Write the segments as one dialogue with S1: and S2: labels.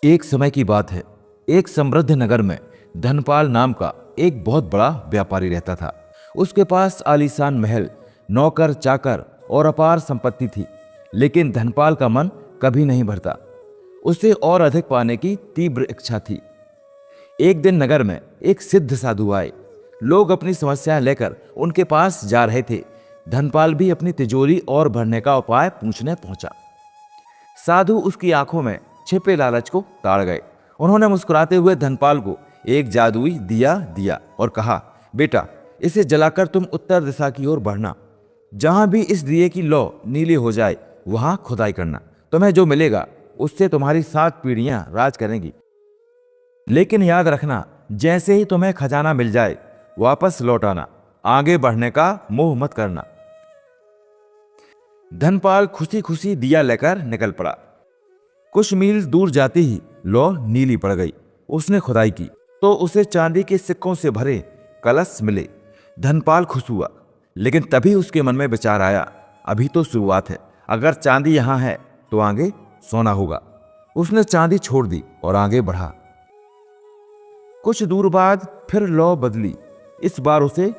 S1: एक समय की बात है। एक समृद्ध नगर में धनपाल नाम का एक बहुत बड़ा व्यापारी रहता था। उसके पास आलीशान महल, नौकर चाकर और अपार संपत्ति थी। लेकिन धनपाल का मन कभी नहीं भरता। उसे और अधिक पाने की तीव्र इच्छा थी। एक दिन नगर में एक सिद्ध साधु आए। लोग अपनी समस्याएं लेकर उनके पास जा रहे थे। धनपाल भी अपनी तिजोरी और भरने का उपाय पूछने पहुंचा। साधु उसकी आंखों में छिपे लालच को ताड़ गए। उन्होंने मुस्कुराते हुए धनपाल को एक जादुई दिया दिया और कहा, बेटा, इसे जलाकर तुम उत्तर दिशा की ओर बढ़ना। जहां भी इस दिए की लौ नीली हो जाए वहां खुदाई करना। तुम्हें जो मिलेगा उससे तुम्हारी 7 पीढ़ियां राज करेंगी। लेकिन याद रखना, जैसे ही तुम्हें खजाना मिल जाए वापस लौट आना। आगे बढ़ने का मोह मत करना। धनपाल खुशी खुशी दिया लेकर निकल पड़ा। कुछ मील दूर जाते ही लौ नीली पड़ गई। उसने खुदाई की तो उसे चांदी के सिक्कों से भरे कलश मिले। धनपाल खुश हुआ, लेकिन तभी उसके मन में विचार आया, अभी तो शुरुआत है। अगर चांदी यहां है तो आगे सोना होगा। उसने चांदी छोड़ दी और आगे बढ़ा। कुछ दूर बाद फिर लौ बदली। इस बार उसे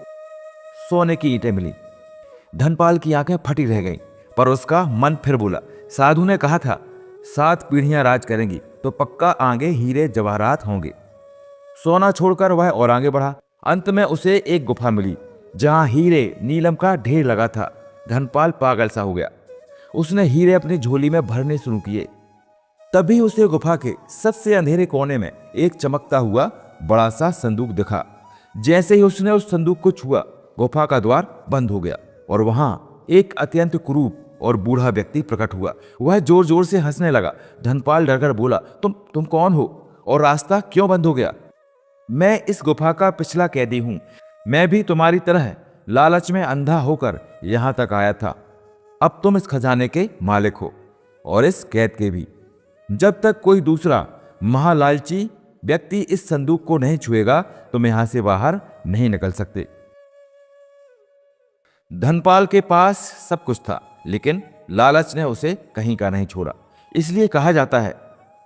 S1: सोने की ईंटें मिली। धनपाल की आंखें फटी रह गईं, पर उसका मन फिर बोला, साधु ने कहा था 7 पीढ़ियां राज करेंगी, तो पक्का आगे हीरे जवाहरात होंगे। सोना छोड़कर वह और आगे बढ़ा। अंत में उसे एक गुफा मिली जहां हीरे नीलम का ढेर लगा था। धनपाल पागल सा हो गया। उसने हीरे अपनी झोली में भरने शुरू किए। तभी उसे गुफा के सबसे अंधेरे कोने में एक चमकता हुआ बड़ा सा संदूक दिखा। जैसे ही उसने उस संदूक को छुआ, गुफा का द्वार बंद हो गया और वहां एक अत्यंत कुरूप और बूढ़ा व्यक्ति प्रकट हुआ। वह जोर जोर से हंसने लगा। धनपाल डरकर बोला, तुम कौन हो और रास्ता क्यों बंद हो गया? मैं इस गुफा का पिछला कैदी हूं। मैं भी तुम्हारी तरह लालच में अंधा होकर यहां तक आया था। अब तुम इस खजाने के मालिक हो और इस कैद के भी। जब तक कोई दूसरा महालालची व्यक्ति इस संदूक को नहीं छुएगा तुम यहां से बाहर नहीं निकल सकते। धनपाल के पास सब कुछ था, लेकिन लालच ने उसे कहीं का नहीं छोड़ा। इसलिए कहा जाता है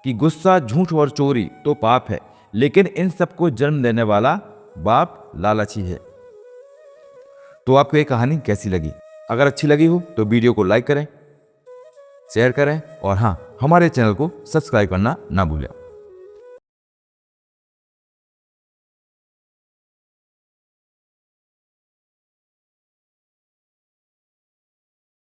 S1: कि गुस्सा, झूठ और चोरी तो पाप है, लेकिन इन सबको जन्म देने वाला बाप लालच ही है। तो आपको ये कहानी कैसी लगी? अगर अच्छी लगी हो तो वीडियो को लाइक करें, शेयर करें और हाँ, हमारे चैनल को सब्सक्राइब करना ना भूलें।